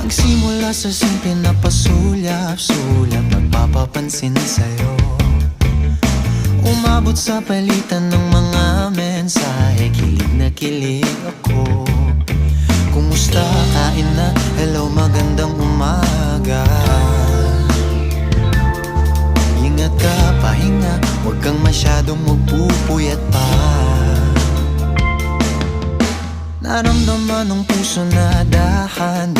Nagsimula sa simple na pasulyap-sulyap, nagpapapansin sa'yo. Umabot sa palitan ng mga mensahe, kilig na kilig ako. Kumusta, kain na, hello, magandang umaga. Ingat ka, pahinga, huwag kang masyadong magpupuyat pa. Naramdaman ng puso na dahan